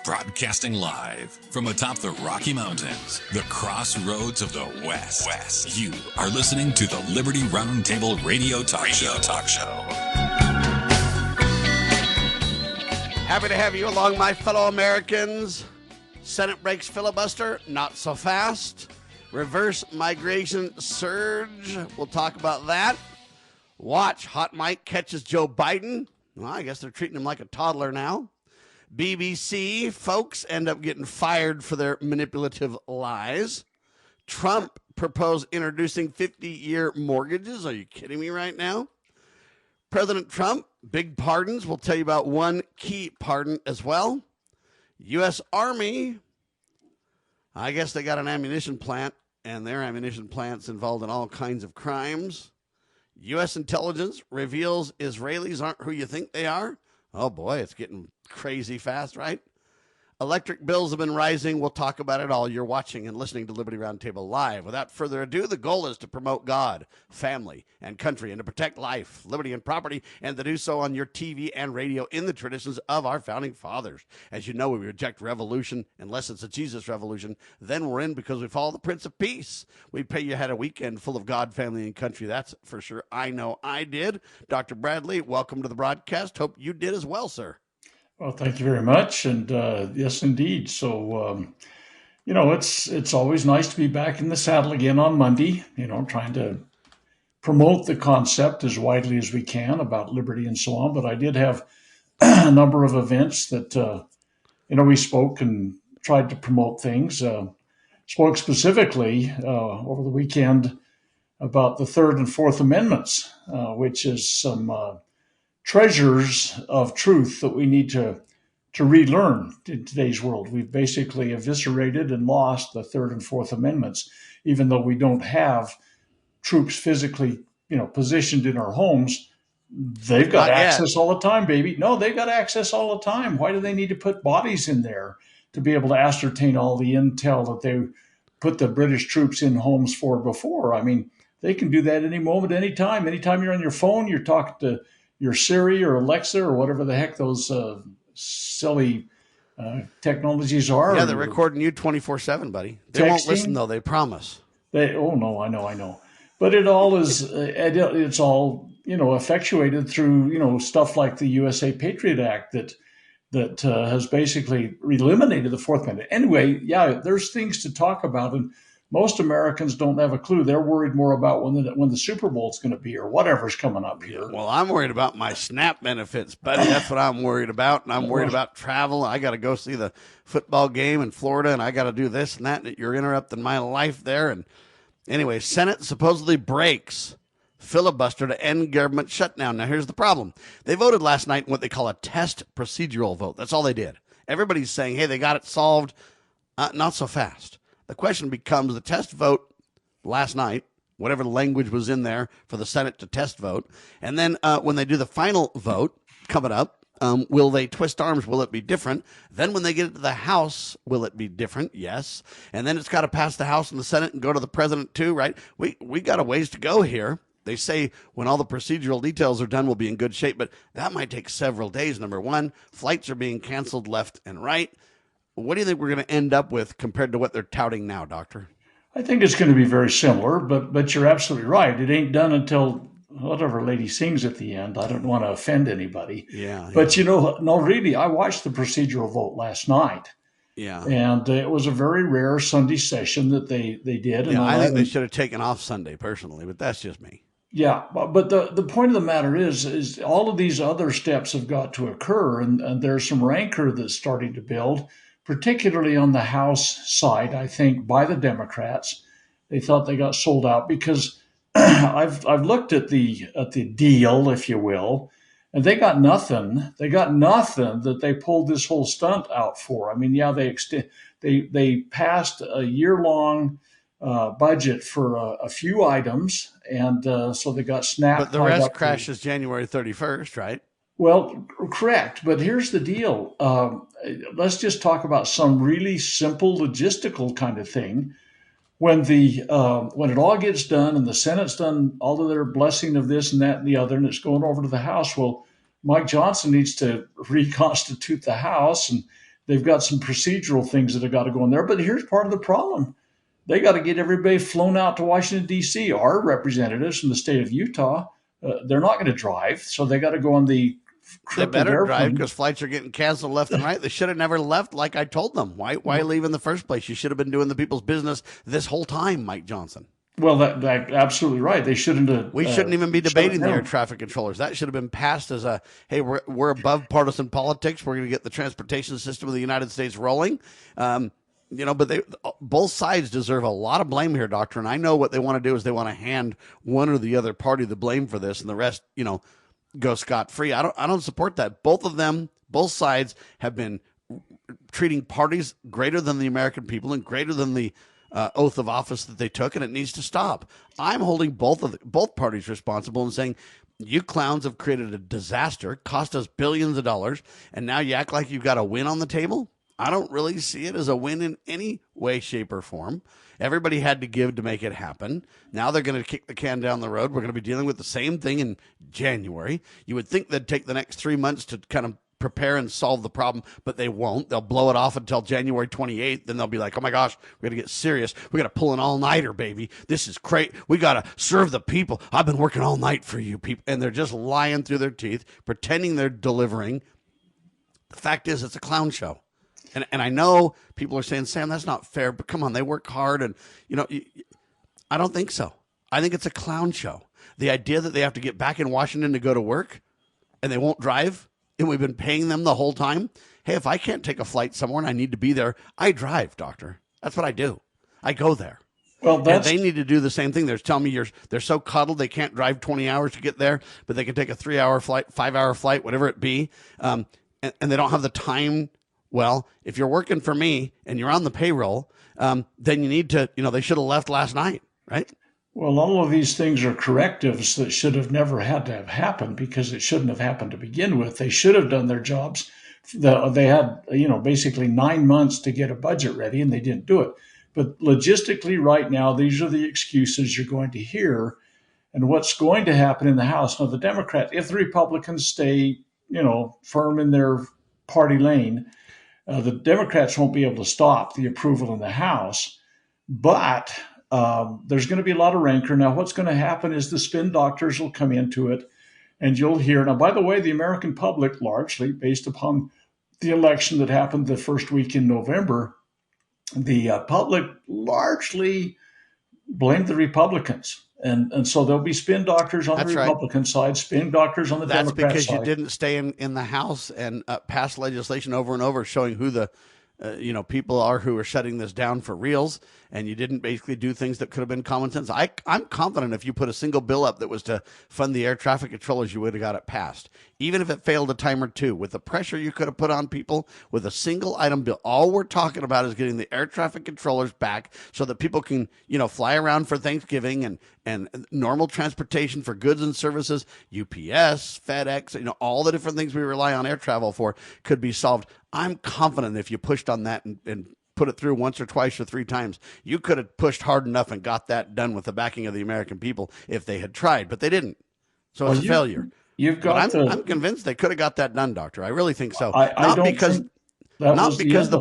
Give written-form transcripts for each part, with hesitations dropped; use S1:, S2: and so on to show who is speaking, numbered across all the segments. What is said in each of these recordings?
S1: Broadcasting live from atop the Rocky Mountains, the crossroads of the West. You are listening to the Liberty Round TableRadio Talk Show.
S2: Happy to have you along, my fellow Americans. Senate breaks filibuster, not so fast. Reverse migration surge. We'll talk about that. Watch, Hot Mike catches Joe Biden. Well, I guess they're treating him like a toddler now. BBC folks end up getting fired for their manipulative lies. Trump proposed introducing 50-year mortgages. Are you kidding me right now? President Trump, big pardons. We'll tell you about one key pardon as well. U.S. Army, I guess they got an ammunition plant, and their ammunition plant's involved in all kinds of crimes. U.S. intelligence reveals Israelis aren't who you think they are. Oh, boy, it's getting crazy fast, right? Electric bills have been rising. We'll talk about it all. You're watching and listening to Liberty Roundtable Live. Without further ado, the goal is to promote God, family, and country, and to protect life, liberty, and property, and to do so on your TV and radio in the traditions of our founding fathers. As you know, we reject revolution unless it's a Jesus revolution. Then we're in because we follow the Prince of Peace. We pray you had a weekend full of God, family, and country. That's for sure. I know I did. Dr. Bradley, welcome to the broadcast. Hope you did as well, sir.
S3: Well, thank you very much. And yes, indeed. So, it's always nice to be back in the saddle again on Monday, trying to promote the concept as widely as we can about liberty and so on. But I did have a number of events that, we spoke and tried to promote things. Spoke specifically over the weekend about the Third and Fourth Amendments, which is some treasures of truth that we need to relearn in today's world. We've basically eviscerated and lost the Third and Fourth Amendments, even though we don't have troops physically, positioned in our homes. They've got access all the time, baby. No, they've got access all the time. Why do they need to put bodies in there to be able to ascertain all the intel that they put the British troops in homes for before? I mean, they can do that any moment, any time. Anytime you're on your phone, you're talking to your Siri or Alexa or whatever the heck those silly technologies are.
S2: Yeah, they're recording you 24/7, buddy. They won't listen, though. They promise.
S3: No, I know. But it all is, it's all, effectuated through, stuff like the USA Patriot Act that has basically eliminated the Fourth Amendment. Anyway, yeah, there's things to talk about, and most Americans don't have a clue. They're worried more about when the Super Bowl is going to be or whatever's coming up here.
S2: Well, I'm worried about my SNAP benefits, buddy. That's what I'm worried about. And I'm worried about travel. I got to go see the football game in Florida, and I got to do this and that. And you're interrupting my life there. And anyway, Senate supposedly breaks filibuster to end government shutdown. Now, here's the problem. They voted last night in what they call a test procedural vote. That's all they did. Everybody's saying, hey, they got it solved. Not so fast. The question becomes the test vote last night, whatever language was in there for the Senate to test vote. And then when they do the final vote coming up, will they twist arms? Will it be different? Then when they get it to the House, will it be different? Yes. And then it's got to pass the House and the Senate and go to the president too, right? We got a ways to go here. They say when all the procedural details are done, we'll be in good shape, but that might take several days. Number one, flights are being canceled left and right. What do you think we're going to end up with compared to what they're touting now, Doctor?
S3: I think it's going to be very similar, but you're absolutely right. It ain't done until whatever lady sings at the end. I don't want to offend anybody.
S2: Yeah.
S3: But, no, really, I watched the procedural vote last night.
S2: Yeah.
S3: And it was a very rare Sunday session that they did.
S2: Yeah, I think they should have taken off Sunday personally, but that's just me.
S3: Yeah, but the point of the matter is all of these other steps have got to occur, and there's some rancor that's starting to build, particularly on the House side, I think, by the Democrats. They thought they got sold out because I've looked at the deal, if you will, and they got nothing. They got nothing that they pulled this whole stunt out for. I mean, yeah, they passed a year-long budget for a few items, and so they got snapped.
S2: But the rest crashes January 31st, right?
S3: Well, correct. But here's the deal. Let's just talk about some really simple logistical kind of thing. When it all gets done and the Senate's done all of their blessing of this and that and the other, and it's going over to the House, well, Mike Johnson needs to reconstitute the House, and They've got some procedural things that have got to go in there. But here's part of the problem. They got to get everybody flown out to Washington, D.C. Our representatives from the state of Utah, they're not going to drive, so they got to go on the
S2: They better drive because flights are getting canceled left and right. They should have never left like I told them. Why leave in the first place? You should have been doing the people's business this whole time, Mike Johnson.
S3: Well, that absolutely right. They shouldn't have.
S2: We shouldn't even be debating the air traffic controllers. That should have been passed as a, hey, we're above partisan politics. We're going to get the transportation system of the United States rolling. But both sides deserve a lot of blame here, Doctor. And I know what they want to do is they want to hand one or the other party the blame for this, and the rest, go scot-free. I don't support that. Both sides have been treating parties greater than the American people and greater than the oath of office that they took, and it needs to stop. I'm holding both parties responsible and saying, you clowns have created a disaster, cost us billions of dollars, and now you act like you've got a win on the table? I don't really see it as a win in any way, shape, or form. Everybody had to give to make it happen. Now they're going to kick the can down the road. We're going to be dealing with the same thing in January. You would think they'd take the next 3 months to kind of prepare and solve the problem, but they won't. They'll blow it off until January 28th. Then they'll be like, oh my gosh, we're going to get serious. We got to pull an all-nighter, baby. This is great. We got to serve the people. I've been working all night for you people. And they're just lying through their teeth, pretending they're delivering. The fact is, it's a clown show. And I know people are saying, Sam, that's not fair, but come on, they work hard. And, I don't think so. I think it's a clown show. The idea that they have to get back in Washington to go to work and they won't drive, and we've been paying them the whole time. Hey, if I can't take a flight somewhere and I need to be there, I drive, Doctor. That's what I do. I go there. Well, and they need to do the same thing. They're telling me they're so cuddled they can't drive 20 hours to get there, but they can take a 3-hour flight, 5-hour flight, whatever it be, and they don't have the time. Well, if you're working for me and you're on the payroll, then you need to, they should have left last night, right?
S3: Well, all of these things are correctives that should have never had to have happened because it shouldn't have happened to begin with. They should have done their jobs. They had, basically 9 months to get a budget ready, and they didn't do it. But logistically right now, these are the excuses you're going to hear. And what's going to happen in the House. Now, the Democrats, if the Republicans stay, firm in their party lane, the Democrats won't be able to stop the approval in the House, but there's going to be a lot of rancor. Now, what's going to happen is the spin doctors will come into it, and you'll hear. Now, by the way, the American public, largely based upon the election that happened the first week in November, the public largely blamed the Republicans. And so there'll be spin doctors on the Republican side, spin doctors on the Democrat side.
S2: That's because you didn't stay in the House and pass legislation over and over showing who the people are who are shutting this down for reals, and you didn't basically do things that could have been common sense. I'm confident if you put a single bill up that was to fund the air traffic controllers, you would have got it passed. Even if it failed a time or two, with the pressure you could have put on people with a single item bill. All we're talking about is getting the air traffic controllers back so that people can, fly around for Thanksgiving and normal transportation for goods and services, UPS, FedEx, all the different things we rely on air travel for could be solved. I'm confident if you pushed on that and put it through once or twice or 3 times, you could have pushed hard enough and got that done with the backing of the American people if they had tried, but they didn't. So it's a failure. I'm convinced they could have got that done, Doctor. I really think so. Not because the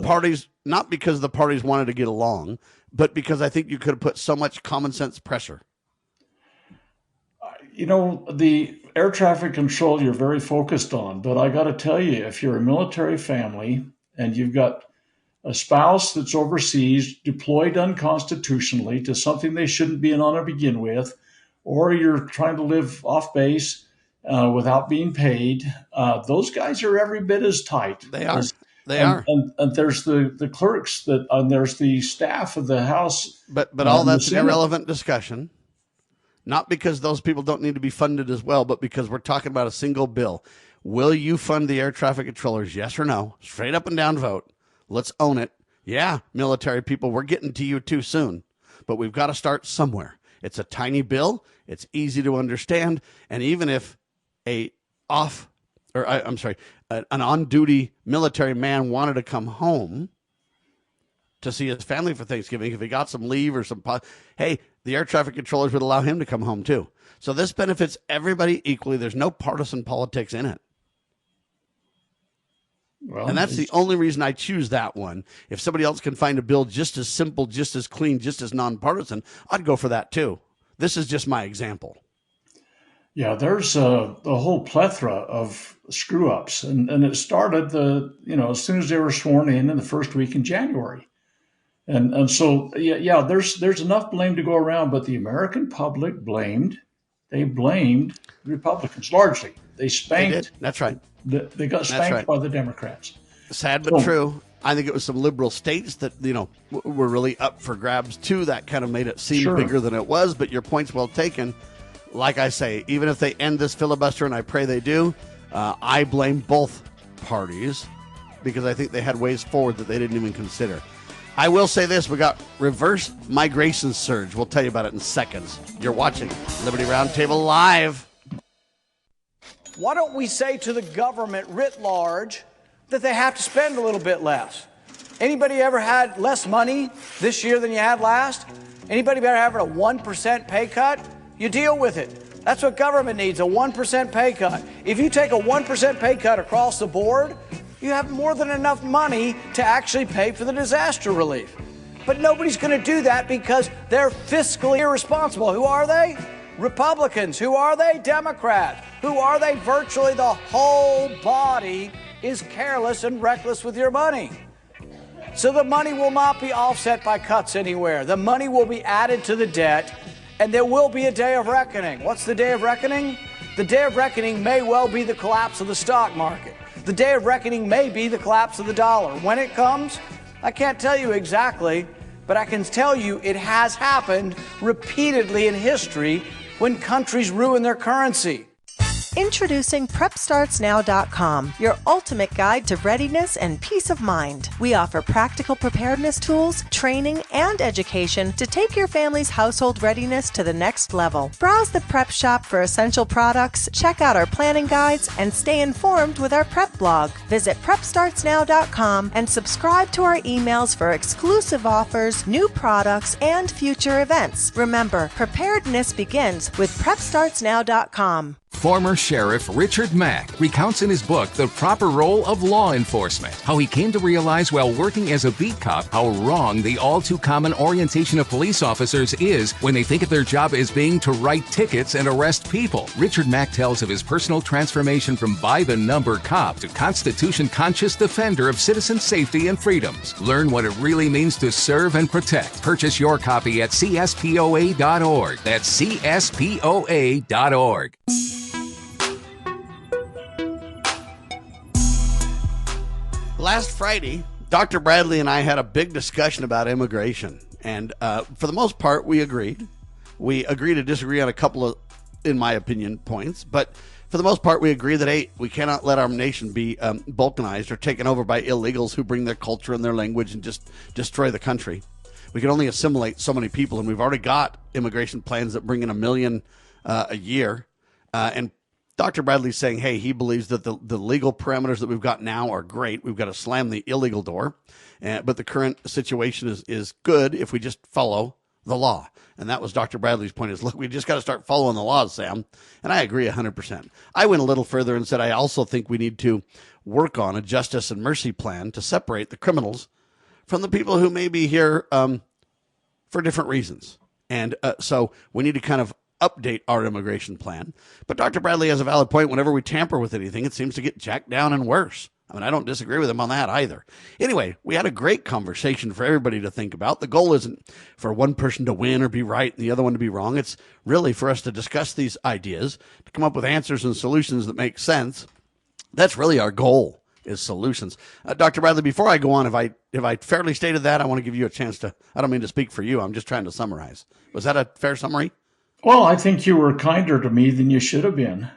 S2: parties wanted to get along, but because I think you could have put so much common sense pressure.
S3: The air traffic control you're very focused on, but I got to tell you, if you're a military family and you've got a spouse that's overseas deployed unconstitutionally to something they shouldn't be in on to begin with, or you're trying to live off base without being paid, those guys are every bit as tight.
S2: They are.
S3: And there's the clerks and there's the staff of the House.
S2: But all that's an irrelevant discussion. Not because those people don't need to be funded as well, but because we're talking about a single bill. Will you fund the air traffic controllers? Yes or no? Straight up and down vote. Let's own it. Yeah, military people, we're getting to you too soon. But we've got to start somewhere. It's a tiny bill. It's easy to understand. And even if an on-duty military man wanted to come home to see his family for Thanksgiving, if he got some leave or hey, the air traffic controllers would allow him to come home too. So this benefits everybody equally. There's no partisan politics in it.
S3: Well,
S2: and that's the only reason I choose that one. If somebody else can find a bill just as simple, just as clean, just as nonpartisan, I'd go for that too. This is just my example.
S3: Yeah, there's a whole plethora of screw ups, and it started as soon as they were sworn in the first week in January, and so there's enough blame to go around, but the American public blamed Republicans largely. They spanked.
S2: They did. That's right.
S3: They got spanked by the Democrats.
S2: Sad but true. I think it was some liberal states that were really up for grabs too. That kind of made it seem bigger than it was. But your point's well taken. Like I say, even if they end this filibuster, and I pray they do, I blame both parties because I think they had ways forward that they didn't even consider. I will say this. We got reverse migration surge. We'll tell you about it in seconds. You're watching Liberty Round Table Live.
S4: Why don't we say to the government writ large that they have to spend a little bit less? Anybody ever had less money this year than you had last? Anybody ever having a 1% pay cut? You deal with it. That's what government needs, a 1% pay cut. If you take a 1% pay cut across the board, you have more than enough money to actually pay for the disaster relief. But nobody's going to do that because they're fiscally irresponsible. Who are they? Republicans. Who are they? Democrats. Who are they? Virtually the whole body is careless and reckless with your money. So the money will not be offset by cuts anywhere. The money will be added to the debt, and there will be a day of reckoning. What's the day of reckoning? The day of reckoning may well be the collapse of the stock market. The day of reckoning may be the collapse of the dollar. When it comes, I can't tell you exactly, but I can tell you it has happened repeatedly in history when countries ruin their currency.
S5: Introducing PrepStartsNow.com, your ultimate guide to readiness and peace of mind. We offer practical preparedness tools, training, and education to take your family's household readiness to the next level. Browse the prep shop for essential products, check out our planning guides, and stay informed with our prep blog. Visit PrepStartsNow.com and subscribe to our emails for exclusive offers, new products, and future events. Remember, preparedness begins with PrepStartsNow.com.
S6: Former Sheriff Richard Mack recounts in his book The Proper Role of Law Enforcement how he came to realize while working as a beat cop how wrong the all-too-common orientation of police officers is when they think of their job as being to write tickets and arrest people. Richard Mack tells of his personal transformation from by-the-number cop to Constitution-conscious defender of citizen safety and freedoms. Learn what it really means to serve and protect. Purchase your copy at CSPOA.org. That's CSPOA.org.
S2: Last Friday, Dr. Bradley and I had a big discussion about immigration. And for the most part, we agreed. We agree to disagree on a couple of, in my opinion, points. But for the most part, we agree that, hey, we cannot let our nation be balkanized or taken over by illegals who bring their culture and their language and just destroy the country. We can only assimilate so many people, and we've already got immigration plans that bring in 1 million a year. And Dr. Bradley's saying, hey, he believes that the legal parameters that we've got now are great. We've got to slam the illegal door. But the current situation is good if we just follow the law. And that was Dr. Bradley's point is, look, we just got to start following the laws, Sam. And I agree 100%. I went a little further and said I also think we need to work on a justice and mercy plan to separate the criminals from the people who may be here for different reasons. And so we need to kind of update our immigration plan. But Dr. Bradley has a valid point. Whenever we tamper with anything, it seems to get jacked down and worse. I mean, I don't disagree with him on that either. Anyway, we had a great conversation for everybody to think about. The goal isn't for one person to win or be right and the other one to be wrong. It's really for us to discuss these ideas, to come up with answers and solutions that make sense. That's really our goal, is solutions. Dr. Bradley, before I go on, if I fairly stated that, I want to give you a chance to, I don't mean to speak for you. I'm just trying to summarize. Was that a fair summary? Well,
S3: I think you were kinder to me than you should have been,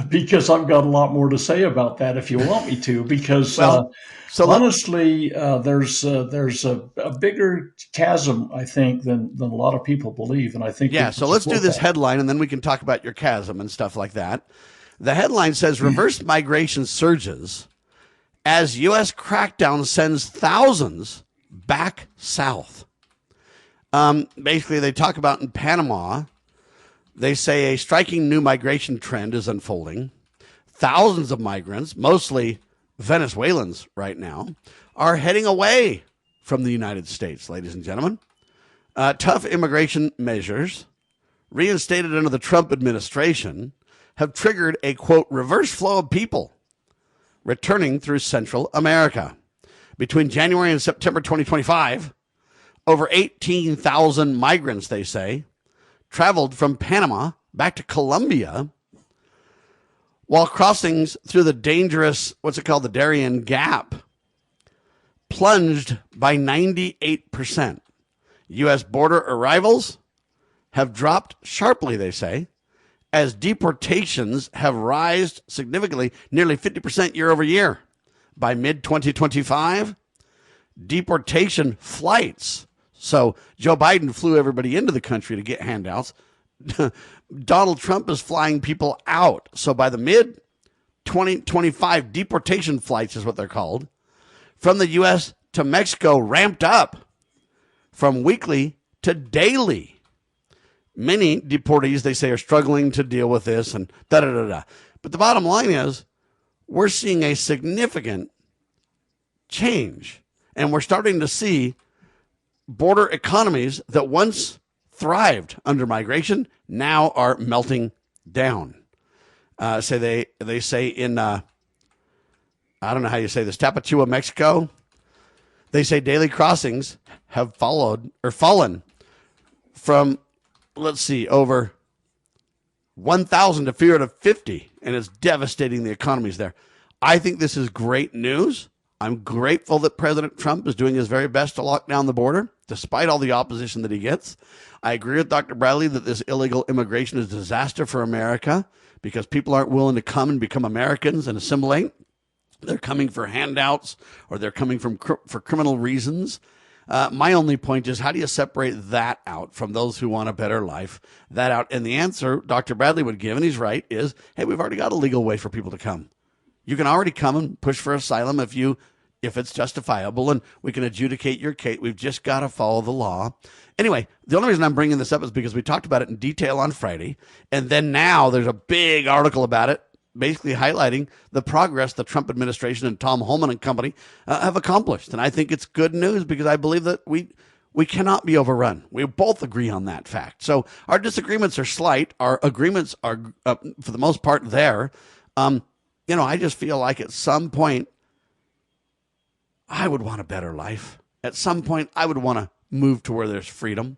S3: because I've got a lot more to say about that if you want me to, because honestly, there's a bigger chasm, I think, than a lot of people believe. And I think,
S2: so let's do this headline and then we can talk about your chasm and stuff like that. The headline says reverse migration surges as U.S. crackdown sends thousands back south. Basically, they talk about in Panama, they say a striking new migration trend is unfolding. Thousands of migrants, mostly Venezuelans right now are heading away from the United States, ladies and gentlemen. Tough immigration measures reinstated under the Trump administration have triggered a, quote, reverse flow of people returning through Central America. Between January and September 2025, over 18,000 migrants, they say, traveled from Panama back to Colombia, while crossings through the dangerous, what's it called, the Darien Gap, plunged by 98%. U.S. border arrivals have dropped sharply, they say, as deportations have risen significantly, nearly 50% year over year. By mid-2025, deportation flights. So Joe Biden flew everybody into the country to get handouts. Donald Trump is flying people out. So by the mid-2025, deportation flights is what they're called, from the U.S. to Mexico ramped up from weekly to daily. Many deportees, they say, are struggling to deal with this and da-da-da-da. But the bottom line is we're seeing a significant change. And we're starting to see border economies that once thrived under migration now are melting down. They say in, I don't know how you say this, Tapachula, Mexico, they say daily crossings have fallen from, let's see, over 1,000 to fewer to 50, and it's devastating the economies there. I think this is great news. I'm grateful that President Trump is doing his very best to lock down the border, despite all the opposition that he gets. I agree with Dr. Bradley that this illegal immigration is a disaster for America because people aren't willing to come and become Americans and assimilate. They're coming for handouts or they're coming for criminal reasons. My only point is, how do you separate that out from those who want a better life? That out. And the answer Dr. Bradley would give, and he's right, is, hey, we've already got a legal way for people to come. You can already come and push for asylum if it's justifiable, and we can adjudicate your case. We've just got to follow the law. Anyway, the only reason I'm bringing this up is because we talked about it in detail on Friday, and then now there's a big article about it, basically highlighting the progress the Trump administration and Tom Homan and company have accomplished. And I think it's good news because I believe that we cannot be overrun. We both agree on that fact. So our disagreements are slight. Our agreements are, for the most part, there. I just feel like at some point, I would want a better life. At some point, I would want to move to where there's freedom.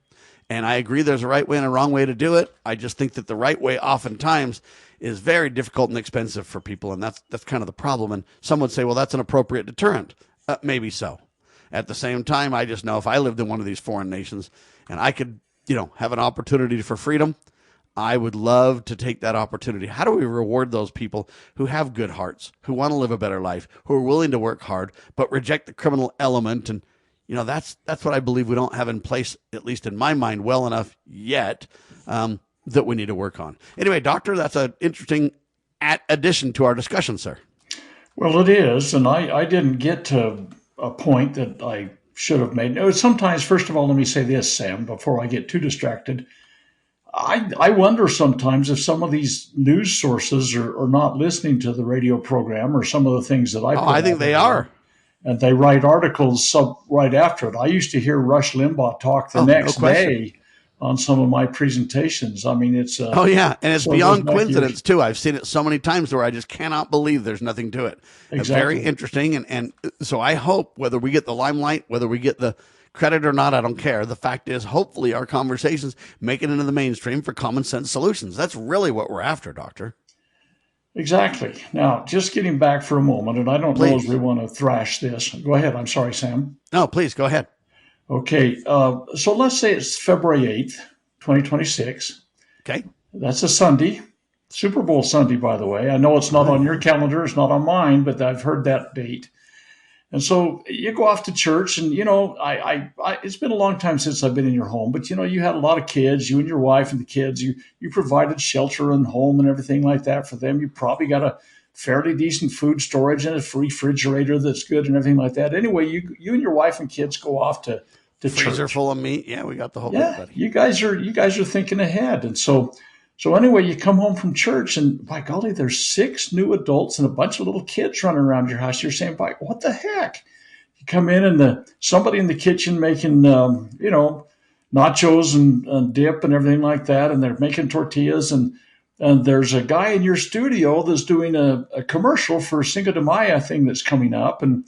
S2: And I agree there's a right way and a wrong way to do it. I just think that the right way oftentimes is very difficult and expensive for people. And that's kind of the problem. And some would say, well, that's an appropriate deterrent. Maybe so. At the same time, I just know if I lived in one of these foreign nations and I could, have an opportunity for freedom, I would love to take that opportunity. How do we reward those people who have good hearts, who want to live a better life, who are willing to work hard, but reject the criminal element? And, that's what I believe we don't have in place, at least in my mind, well enough yet, that we need to work on. Anyway, Doctor, that's an interesting addition to our discussion, sir.
S3: Well, it is. And I didn't get to a point that I should have made. Sometimes, first of all, let me say this, Sam, before I get too distracted. I wonder sometimes if some of these news sources are not listening to the radio program or some of the things that I put
S2: I think they are.
S3: And they write articles right after it. I used to hear Rush Limbaugh talk the next day on some of my presentations. I mean, it's
S2: and it's beyond coincidence too. I've seen it so many times where I just cannot believe there's nothing to it.
S3: Exactly.
S2: Very interesting, and so I hope whether we get the limelight, whether we get the credit or not, I don't care. The fact is, hopefully our conversations make it into the mainstream for common sense solutions. That's really what we're after, Doctor.
S3: Exactly. Now, just getting back for a moment, and I don't know if we want to thrash this. Go ahead. I'm sorry, Sam.
S2: No, please go ahead.
S3: Okay. So let's say it's February 8th, 2026.
S2: Okay.
S3: That's a Sunday. Super Bowl Sunday, by the way. I know it's not on your calendar. It's not on mine, but I've heard that date. And so you go off to church and, I it's been a long time since I've been in your home, but, you had a lot of kids, you and your wife and the kids, you provided shelter and home and everything like that for them. You probably got a fairly decent food storage and a refrigerator that's good and everything like that. Anyway, you and your wife and kids go off to church.
S2: Freezer full of meat. Yeah, we got the whole bit, buddy.
S3: You guys are thinking ahead. And so So anyway, you come home from church and by golly, there's 6 new adults and a bunch of little kids running around your house. You're saying, "By what the heck?" You come in and somebody in the kitchen making, nachos and dip and everything like that. And they're making tortillas and there's a guy in your studio that's doing a commercial for Cinco de Mayo thing that's coming up, and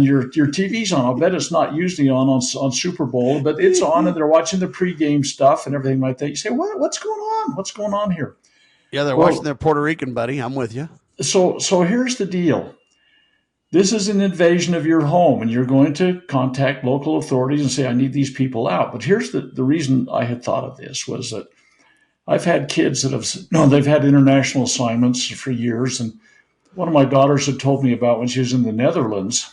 S3: your TV's on. I'll bet it's not usually on Super Bowl, but it's on, and they're watching the pregame stuff and everything like that. You say, what's going on? What's going on here?
S2: Yeah, they're watching their Puerto Rican buddy. I'm with you.
S3: So here's the deal. This is an invasion of your home, and you're going to contact local authorities and say, I need these people out. But here's the reason I had thought of this was that I've had kids that they've had international assignments for years. And one of my daughters had told me about when she was in the Netherlands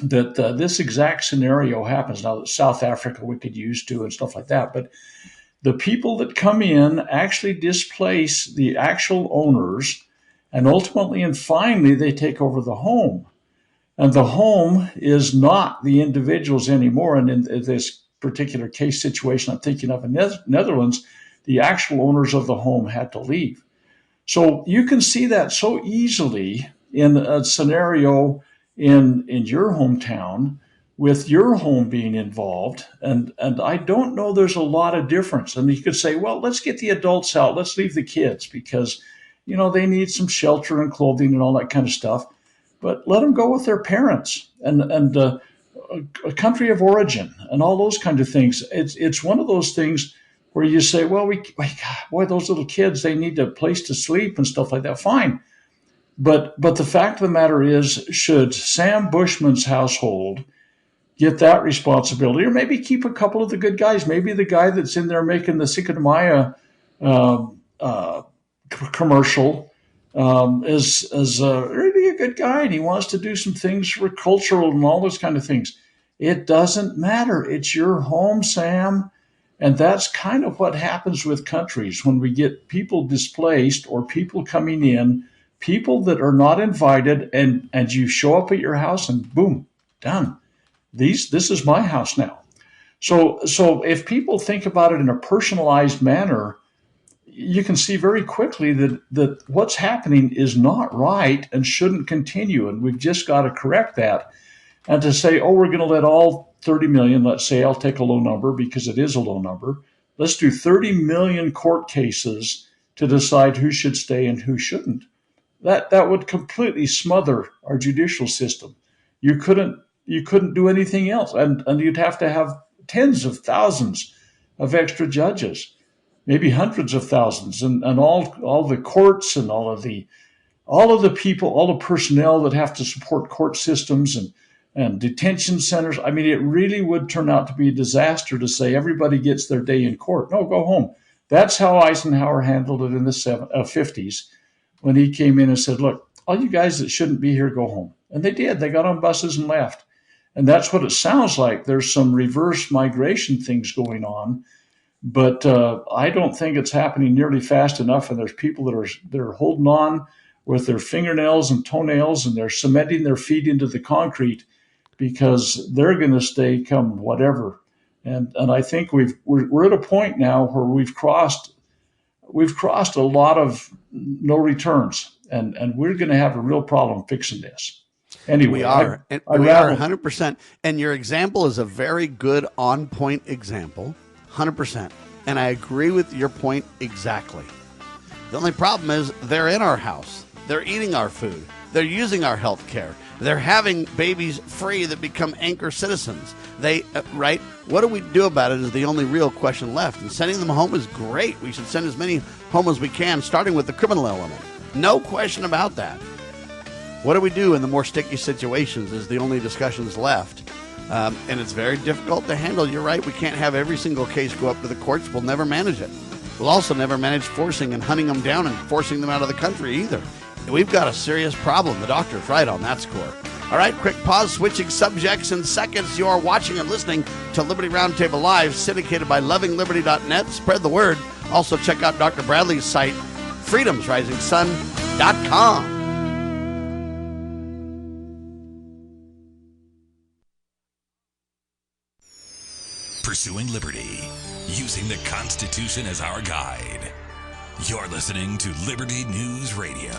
S3: that this exact scenario happens. Now, South Africa we could use too and stuff like that. But the people that come in actually displace the actual owners, and ultimately and finally they take over the home. And the home is not the individuals anymore. And in this particular case situation I'm thinking of in Netherlands, the actual owners of the home had to leave. So you can see that so easily in a scenario in your hometown with your home being involved. And I don't know there's a lot of difference. And you could say, well, let's get the adults out. Let's leave the kids because, they need some shelter and clothing and all that kind of stuff. But let them go with their parents and a country of origin and all those kind of things. It's one of those things where you say, well, boy, those little kids, they need a place to sleep and stuff like that. Fine. But the fact of the matter is, should Sam Bushman's household get that responsibility, or maybe keep a couple of the good guys, maybe the guy that's in there making the Cinco de Mayo commercial is really a good guy and he wants to do some things for cultural and all those kind of things. It doesn't matter. It's your home, Sam. And that's kind of what happens with countries when we get people displaced or people coming in, people that are not invited, and you show up at your house and boom, done. This is my house now. So if people think about it in a personalized manner, you can see very quickly that what's happening is not right and shouldn't continue. And we've just got to correct that. And to say, we're going to let all 30 million, let's say, I'll take a low number because it is a low number. Let's do 30 million court cases to decide who should stay and who shouldn't. That would completely smother our judicial system. You couldn't do anything else. And you'd have to have tens of thousands of extra judges, maybe hundreds of thousands, and all the courts and all of the people, all the personnel that have to support court systems and detention centers. I mean, it really would turn out to be a disaster to say everybody gets their day in court. No, go home. That's how Eisenhower handled it in the 50s when he came in and said, look, all you guys that shouldn't be here, go home. And they did. They got on buses and left. And that's what it sounds like. There's some reverse migration things going on. But I don't think it's happening nearly fast enough. And there's people that are holding on with their fingernails and toenails, and they're cementing their feet into the concrete because they're going to stay come whatever. And I think we're at a point now where we've crossed a lot of no returns, and we're going to have a real problem fixing this. Anyway,
S2: we are 100%. And your example is a very good on-point example, 100%. And I agree with your point exactly. The only problem is they're in our house. They're eating our food. They're using our health care. They're having babies free that become anchor citizens. Right? What do we do about it is the only real question left. And sending them home is great. We should send as many home as we can, starting with the criminal element. No question about that. What do we do in the more sticky situations is the only discussions left. And it's very difficult to handle. You're right. We can't have every single case go up to the courts. We'll never manage it. We'll also never manage forcing and hunting them down and forcing them out of the country either. We've got a serious problem. The doctor's right on that score. All right, quick pause, switching subjects in seconds. You are watching and listening to Liberty Roundtable Live, syndicated by lovingliberty.net. Spread the word. Also, check out Dr. Bradley's site, freedomsrisingsun.com.
S1: Pursuing liberty, using the Constitution as our guide. You're listening to Liberty News Radio.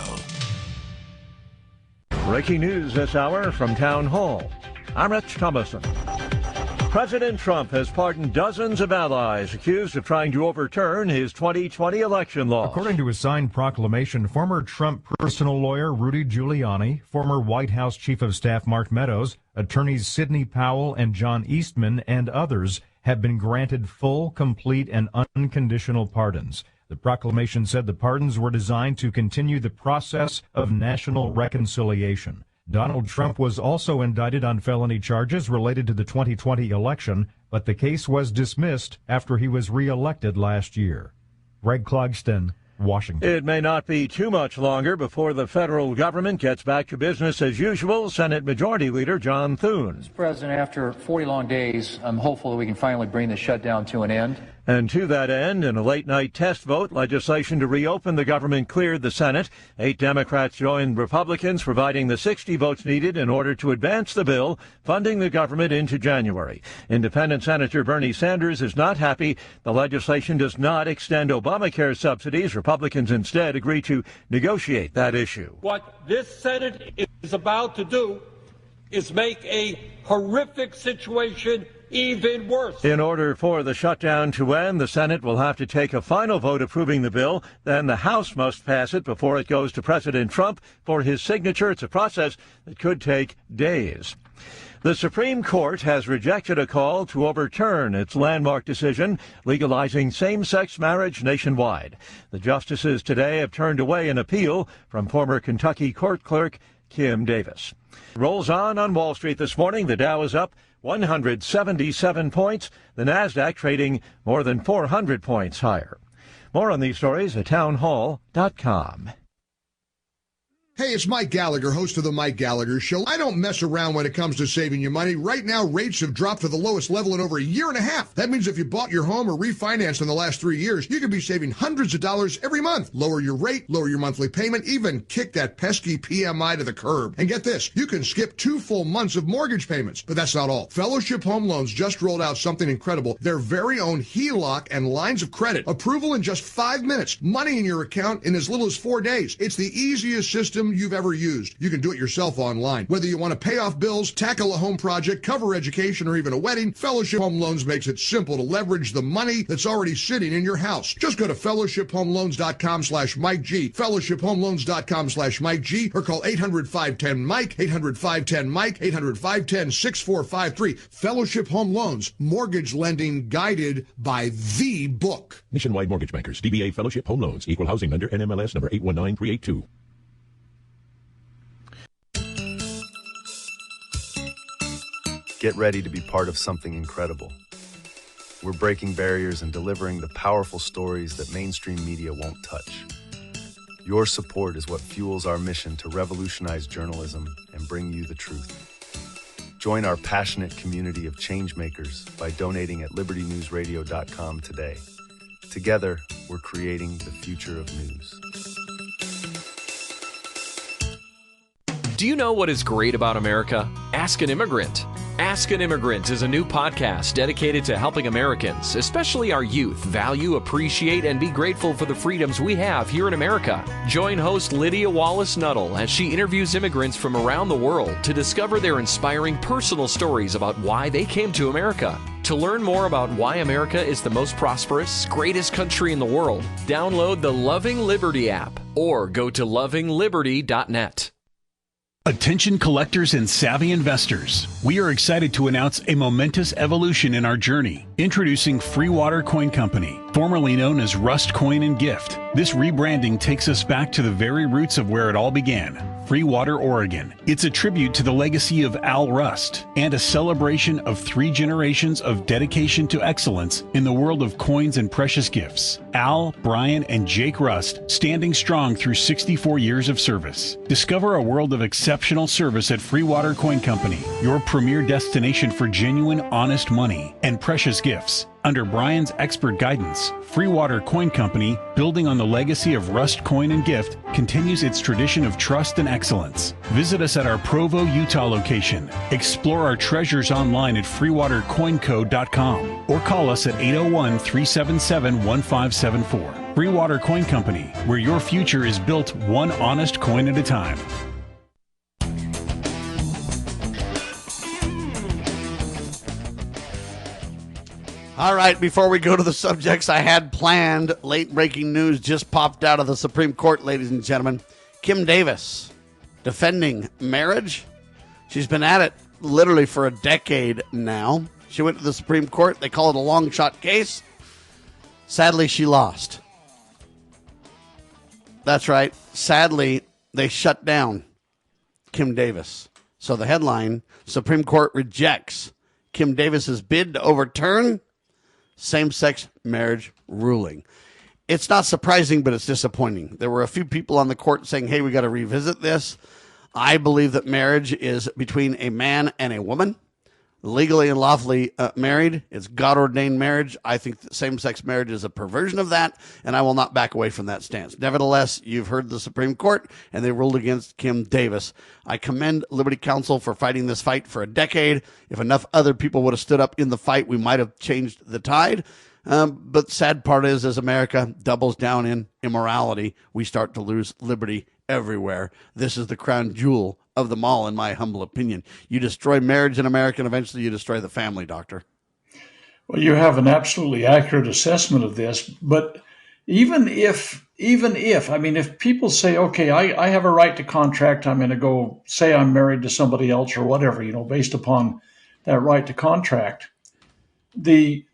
S7: Breaking news this hour from Town Hall. I'm Rich Thomason. President Trump has pardoned dozens of allies accused of trying to overturn his 2020 election law.
S8: According to his signed proclamation, former Trump personal lawyer Rudy Giuliani, former White House Chief of Staff Mark Meadows, attorneys Sidney Powell and John Eastman, and others have been granted full, complete, and unconditional pardons. The proclamation said the pardons were designed to continue the process of national reconciliation. Donald Trump was also indicted on felony charges related to the 2020 election, but the case was dismissed after he was reelected last year. Greg Clugston, Washington.
S7: It may not be too much longer before the federal government gets back to business as usual. Senate Majority Leader John Thune.
S9: Mr. President, after 40 long days, I'm hopeful that we can finally bring the shutdown to an end.
S7: And to that end, in a late-night test vote, legislation to reopen the government cleared the Senate. 8 Democrats joined Republicans, providing the 60 votes needed in order to advance the bill, funding the government into January. Independent Senator Bernie Sanders is not happy. The legislation does not extend Obamacare subsidies. Republicans instead agree to negotiate that issue.
S10: What this Senate is about to do is make a horrific situation even worse.
S7: In order for the shutdown to end, the Senate will have to take a final vote approving the bill. Then the House must pass it before it goes to President Trump for his signature. It's a process that could take days. The Supreme Court has rejected a call to overturn its landmark decision legalizing same-sex marriage nationwide. The justices today have turned away an appeal from former Kentucky court clerk Kim Davis. Rolls on Wall Street this morning. The Dow is up 177 points. The Nasdaq trading more than 400 points higher. More on these stories at townhall.com.
S11: Hey, it's Mike Gallagher, host of The Mike Gallagher Show. I don't mess around when it comes to saving you money. Right now, rates have dropped to the lowest level in over a year and a half. That means if you bought your home or refinanced in the last 3 years, you could be saving hundreds of dollars every month. Lower your rate, lower your monthly payment, even kick that pesky PMI to the curb. And get this, you can skip 2 full months of mortgage payments. But that's not all. Fellowship Home Loans just rolled out something incredible. Their very own HELOC and lines of credit. Approval in just 5 minutes. Money in your account in as little as 4 days. It's the easiest system you've ever used. You can do it yourself online. Whether you want to pay off bills, tackle a home project, cover education, or even a wedding, Fellowship Home Loans makes it simple to leverage the money that's already sitting in your house. Just go to fellowshiphomeloans.com/Mike G, fellowshiphomeloans.com/Mike G, or call 800-510-MIKE, 800-510-MIKE, 800-510-6453. Fellowship Home Loans, mortgage lending guided by the book.
S12: Nationwide Mortgage Bankers, DBA Fellowship Home Loans, Equal Housing Lender, NMLS number 819382.
S13: Get ready to be part of something incredible. We're breaking barriers and delivering the powerful stories that mainstream media won't touch. Your support is what fuels our mission to revolutionize journalism and bring you the truth. Join our passionate community of changemakers by donating at libertynewsradio.com today. Together, we're creating the future of news.
S14: Do you know what is great about America? Ask an Immigrant. Ask an Immigrant is a new podcast dedicated to helping Americans, especially our youth, value, appreciate, and be grateful for the freedoms we have here in America. Join host Lydia Wallace-Nuttall as she interviews immigrants from around the world to discover their inspiring personal stories about why they came to America. To learn more about why America is the most prosperous, greatest country in the world, download the Loving Liberty app or go to lovingliberty.net.
S15: Attention collectors and savvy investors. We are excited to announce a momentous evolution in our journey. Introducing Freewater Coin Company, formerly known as Rust Coin and Gift. This rebranding takes us back to the very roots of where it all began, Freewater, Oregon. It's a tribute to the legacy of Al Rust and a celebration of 3 generations of dedication to excellence in the world of coins and precious gifts. Al, Brian, and Jake Rust standing strong through 64 years of service. Discover a world of exceptional service at Freewater Coin Company, your premier destination for genuine, honest money and precious gifts. Under Brian's expert guidance, Freewater Coin Company, building on the legacy of Rust Coin and Gift, continues its tradition of trust and excellence. Visit us at our Provo, Utah location. Explore our treasures online at freewatercoinco.com or call us at 801-377-1574. Free Water Coin Company, where your future is built one honest coin at a time.
S2: All right, before we go to the subjects I had planned, late breaking news just popped out of the Supreme Court, ladies and gentlemen. Kim Davis defending marriage. She's been at it literally for a decade now. She went to the Supreme Court. They call it a long shot case. Sadly, she lost. That's right. Sadly, they shut down Kim Davis. So the headline, Supreme Court rejects Kim Davis's bid to overturn same-sex marriage ruling. It's not surprising, but it's disappointing. There were a few people on the court saying, hey, we got to revisit this. I believe that marriage is between a man and a woman, legally and lawfully married. It's God-ordained marriage. I think that same-sex marriage is a perversion of that, and I will not back away from that stance. Nevertheless, you've heard the Supreme Court, and they ruled against Kim Davis. I commend Liberty Counsel for fighting this fight for a decade. If enough other people would have stood up in the fight, we might have changed the tide. But sad part is, as America doubles down in immorality, we start to lose liberty everywhere. This is the crown jewel of them all, in my humble opinion. You destroy marriage in America, and eventually you destroy the family, Doctor.
S3: Well, you have an absolutely accurate assessment of this. But even if, I mean, if people say, okay, I have a right to contract, I'm going to go say I'm married to somebody else or whatever, based upon that right to contract. The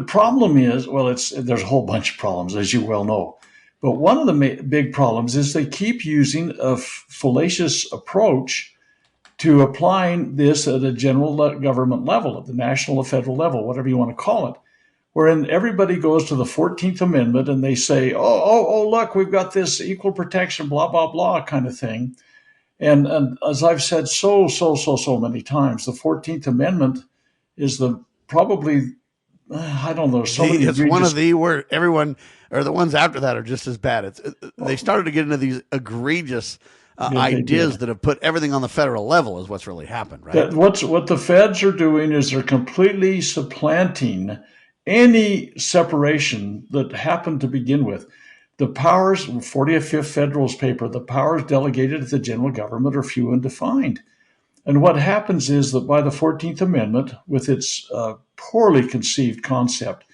S3: problem is, well, there's a whole bunch of problems, as you well know. But one of the big problems is they keep using a fallacious approach to applying this at a general government level, at the national or federal level, whatever you want to call it, wherein everybody goes to the 14th Amendment and they say, oh, look, we've got this equal protection, blah, blah, blah kind of thing. And as I've said so many times, the 14th Amendment is probably, I don't know, so many.
S2: It's one of the where everyone, or the ones after that, are just as bad. They started to get into these egregious ideas that have put everything on the federal level is what's really happened, right?
S3: What the feds are doing is they're completely supplanting any separation that happened to begin with. The powers, 45th Federalist paper, the powers delegated to the general government are few and defined. And what happens is that by the 14th Amendment, with its poorly conceived concept,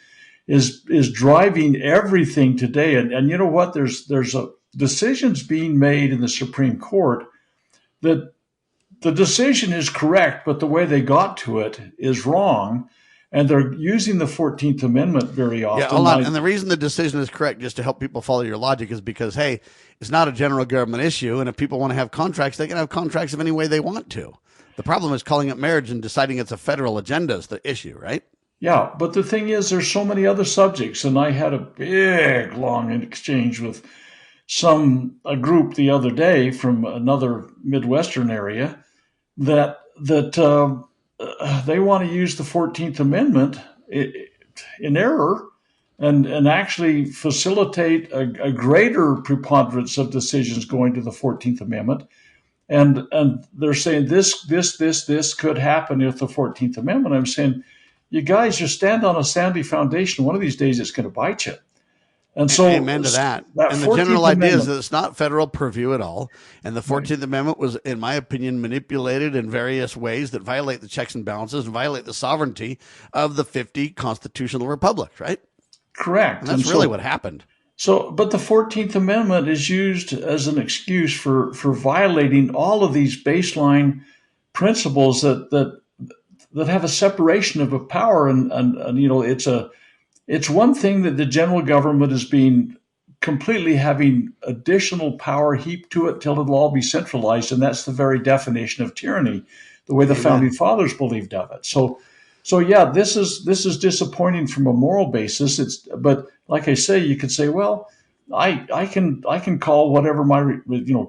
S3: is driving everything today. And you know what? There's decisions being made in the Supreme Court that the decision is correct, but the way they got to it is wrong. And they're using the 14th Amendment very often.
S2: Yeah, hold on. And the reason the decision is correct, just to help people follow your logic, is because, hey, it's not a general government issue. And if people want to have contracts, they can have contracts of any way they want to. The problem is calling it marriage and deciding it's a federal agenda is the issue, right?
S3: Yeah, but the thing is, there's so many other subjects. And I had a big, long exchange with a group the other day from another Midwestern area that they want to use the 14th Amendment in error and actually facilitate a greater preponderance of decisions going to the 14th Amendment. And they're saying this could happen with the 14th Amendment. I'm saying, you guys just stand on a sandy foundation. One of these days it's going to bite you. And so,
S2: amen to that. And the general idea is that it's not federal purview at all. And the 14th Amendment was, in my opinion, manipulated in various ways that violate the checks and balances and violate the sovereignty of the 50 constitutional republics, right?
S3: Correct.
S2: And that's really what happened.
S3: So, but the 14th Amendment is used as an excuse for violating all of these baseline principles that have a separation of a power. And you know, it's one thing that the general government is being completely having additional power heaped to it till it'll all be centralized. And that's the very definition of tyranny, the way the founding fathers believed of it. So yeah, this is disappointing from a moral basis. But like I say, you could say, well, I can call whatever my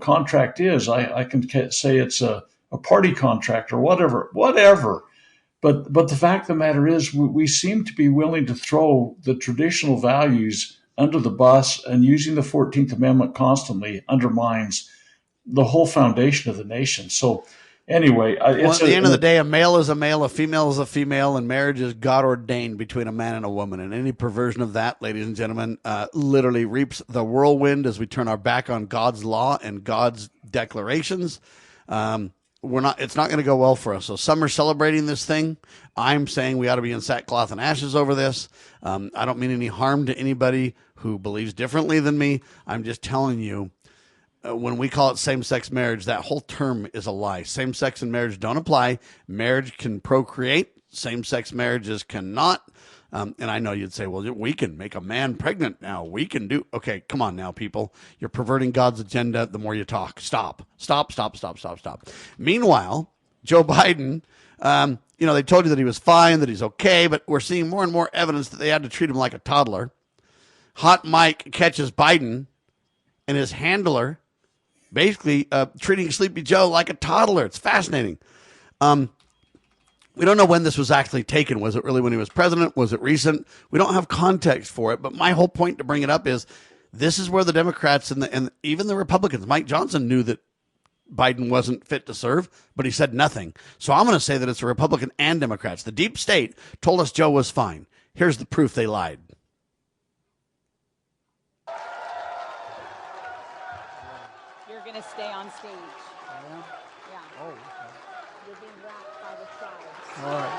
S3: contract is. I can say it's a party contract or whatever. But the fact of the matter is, we seem to be willing to throw the traditional values under the bus, and using the 14th Amendment constantly undermines the whole foundation of the nation. So Anyway,
S2: at the end of the day, a male is a male, a female is a female, and marriage is God ordained between a man and a woman. And any perversion of that, ladies and gentlemen, literally reaps the whirlwind as we turn our back on God's law and God's declarations. It's not going to go well for us. So some are celebrating this thing. I'm saying we ought to be in sackcloth and ashes over this. I don't mean any harm to anybody who believes differently than me. I'm just telling you, when we call it same-sex marriage, that whole term is a lie. Same-sex and marriage don't apply. Marriage can procreate. Same-sex marriages cannot. And I know you'd say, well, we can make a man pregnant now. We can do. Okay, come on now, people. You're perverting God's agenda the more you talk. Stop. Meanwhile, Joe Biden, they told you that he was fine, that he's okay, but we're seeing more and more evidence that they had to treat him like a toddler. Hot Mike catches Biden and his handler basically treating Sleepy Joe like a toddler. It's fascinating. We don't know when this was actually taken. Was it really when he was president? Was it recent? We don't have context for it. But my whole point to bring it up is this is where the Democrats and even the Republicans, Mike Johnson knew that Biden wasn't fit to serve, but he said nothing. So I'm going to say that it's the Republican and Democrats. The deep state told us Joe was fine. Here's the proof they lied.
S16: You're going to stay on stage. Yeah. Oh, okay. You're being wrapped by the sides.
S2: All right.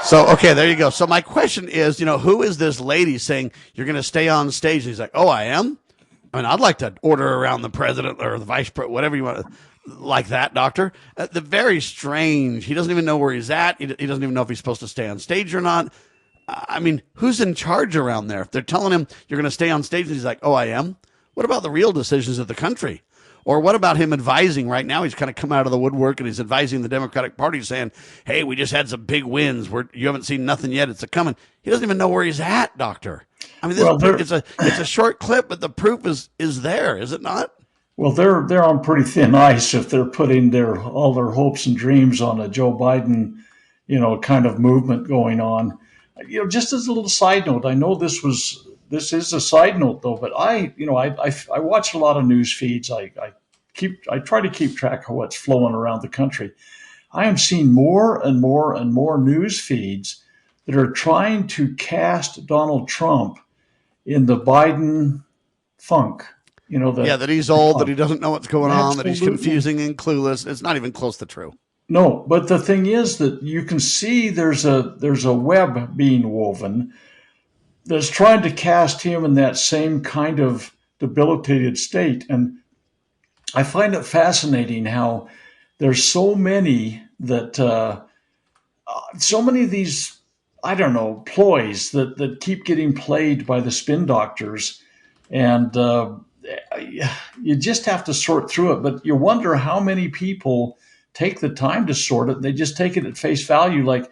S2: So, okay, there you go. So my question is, who is this lady saying you're going to stay on stage? And he's like, oh, I am? I mean, I'd like to order around the president or the vice president, whatever you want, like that, doctor. The very strange. He doesn't even know where he's at. He doesn't even know if he's supposed to stay on stage or not. I mean, who's in charge around there? If they're telling him you're going to stay on stage and he's like, oh, I am? What about the real decisions of the country? Or what about him advising right now? He's kind of come out of the woodwork and he's advising the Democratic Party saying, hey, we just had some big wins. You haven't seen nothing yet. It's a coming. He doesn't even know where he's at, doctor. I mean, it's a short clip, but the proof is there, is it not?
S3: Well, they're on pretty thin ice if they're putting all their hopes and dreams on a Joe Biden, kind of movement going on. Just as a little side note, I know this is a side note though, but I watch a lot of news feeds. I try to keep track of what's flowing around the country. I am seeing more and more and more news feeds that are trying to cast Donald Trump in the Biden funk.
S2: That he's old, that he doesn't know what's going on, that he's confusing and clueless. It's not even close to true.
S3: No, but the thing is that you can see there's a web being woven that's trying to cast him in that same kind of debilitated state. And I find it fascinating how there's so many of these, ploys that keep getting played by the spin doctors. And you just have to sort through it. But you wonder how many people take the time to sort it. They just take it at face value. Like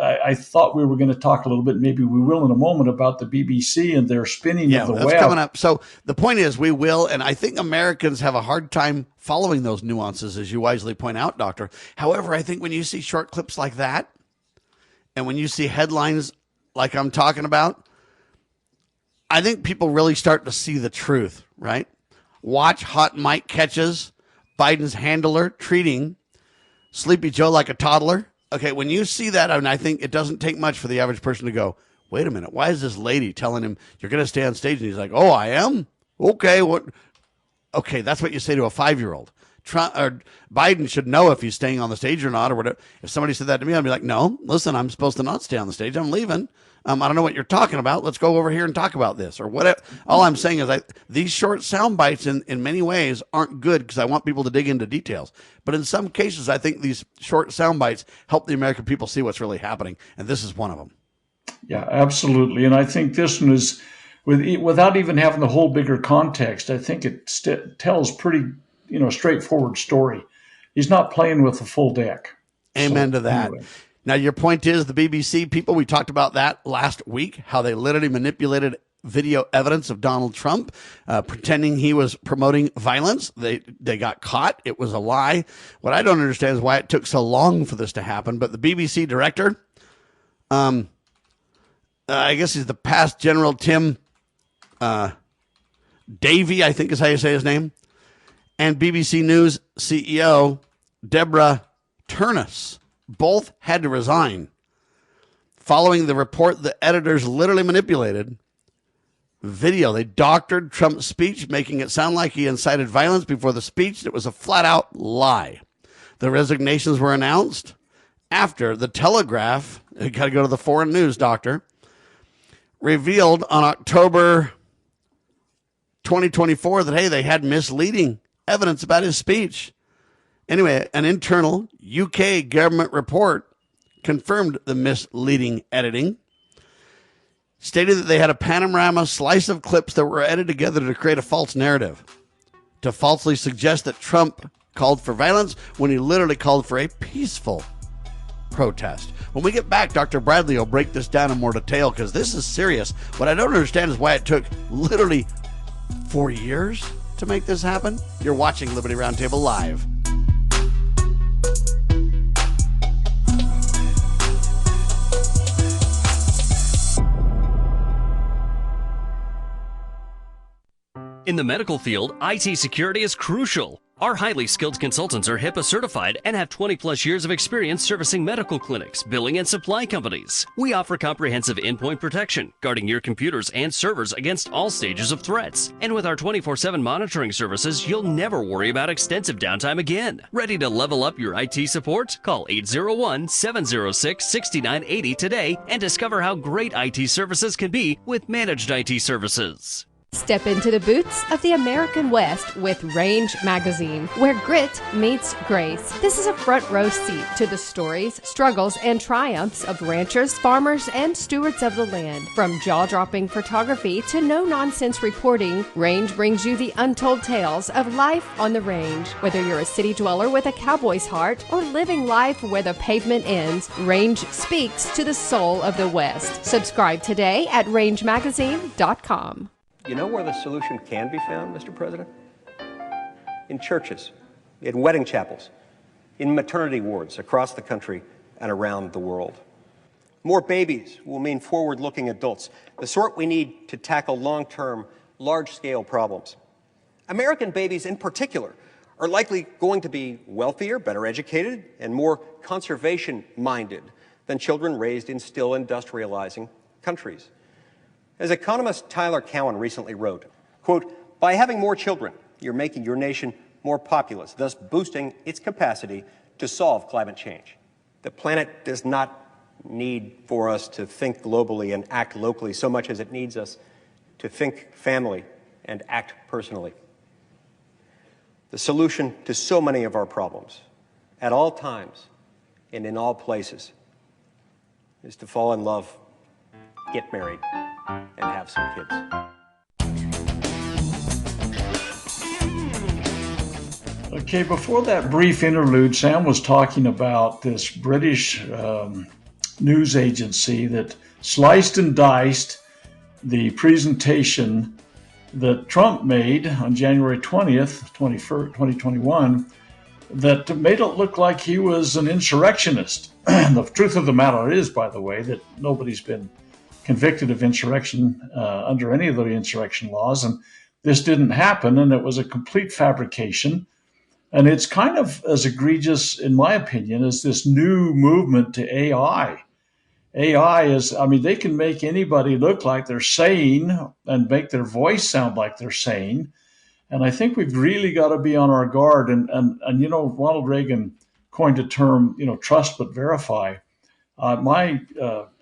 S3: I thought we were going to talk a little bit, maybe we will in a moment, about the BBC and their spinning of the web. Yeah, that's
S2: coming up. So the point is we will, and I think Americans have a hard time following those nuances, as you wisely point out, Doctor. However, I think when you see short clips like that, and when you see headlines like I'm talking about, I think people really start to see the truth, right? Watch Hot Mike catches Biden's handler treating Sleepy Joe like a toddler. Okay, when you see that, I think it doesn't take much for the average person to go, wait a minute, why is this lady telling him you're going to stay on stage? And he's like, oh, I am? Okay, what? Okay, that's what you say to a 5-year-old. Biden should know if he's staying on the stage or not, or whatever. If somebody said that to me, I'd be like, no, listen, I'm supposed to not stay on the stage. I'm leaving. I don't know what you're talking about. Let's go over here and talk about this or whatever. All I'm saying is these short sound bites in many ways aren't good because I want people to dig into details. But in some cases, I think these short sound bites help the American people see what's really happening. And this is one of them.
S3: Yeah, absolutely. And I think this one is, without even having the whole bigger context, I think it tells pretty, straightforward story. He's not playing with the full deck.
S2: Amen to that. Anyway. Now, your point is the BBC people, we talked about that last week, how they literally manipulated video evidence of Donald Trump, pretending he was promoting violence. They got caught. It was a lie. What I don't understand is why it took so long for this to happen. But the BBC director, I guess he's the past General Tim Davey, I think is how you say his name. and BBC News CEO Deborah Turnus both had to resign following the report the editors literally manipulated video. They doctored Trump's speech, making it sound like he incited violence before the speech. It was a flat-out lie. The resignations were announced after the Telegraph, you got to go to the foreign news, doctor, revealed on October 2024 that, hey, they had misleading evidence about his speech. Anyway, an internal UK government report confirmed the misleading editing, stating that they had a panorama slice of clips that were edited together to create a false narrative, to falsely suggest that Trump called for violence when he literally called for a peaceful protest. When we get back, Dr. Bradley will break this down in more detail because this is serious. What I don't understand is why it took literally 4 years to make this happen. You're watching Liberty Roundtable Live.
S17: In the medical field, IT security is crucial. Our highly skilled consultants are HIPAA certified and have 20-plus years of experience servicing medical clinics, billing, and supply companies. We offer comprehensive endpoint protection, guarding your computers and servers against all stages of threats. And with our 24/7 monitoring services, you'll never worry about extensive downtime again. Ready to level up your IT support? Call 801-706-6980 today and discover how great IT services can be with managed IT services.
S18: Step into the boots of the American West with Range Magazine, where grit meets grace. This is a front row seat to the stories, struggles, and triumphs of ranchers, farmers, and stewards of the land. From jaw-dropping photography to no-nonsense reporting, Range brings you the untold tales of life on the range. Whether you're a city dweller with a cowboy's heart or living life where the pavement ends, Range speaks to the soul of the West. Subscribe today at rangemagazine.com.
S19: You know where the solution can be found, Mr. President? In churches, in wedding chapels, in maternity wards across the country and around the world. More babies will mean forward-looking adults, the sort we need to tackle long-term, large-scale problems. American babies in particular are likely going to be wealthier, better educated, and more conservation-minded than children raised in still industrializing countries. As economist Tyler Cowen recently wrote, quote, "By having more children, you're making your nation more populous, thus boosting its capacity to solve climate change. The planet does not need for us to think globally and act locally so much as it needs us to think family and act personally. The solution to so many of our problems, at all times and in all places, is to fall in love, get married, and have some kids."
S3: Okay, before that brief interlude, Sam was talking about this British news agency that sliced and diced the presentation that Trump made on January 20th, 2021, that made it look like he was an insurrectionist. The truth of the matter is, by the way, that nobody's been convicted of insurrection under any of the insurrection laws, and this didn't happen, and it was a complete fabrication. And it's kind of as egregious, in my opinion, as this new movement to AI. AI is, I mean, they can make anybody look like they're sane and make their voice sound like they're sane. And I think we've really got to be on our guard. And you know, Ronald Reagan coined a term, you know, trust but verify. My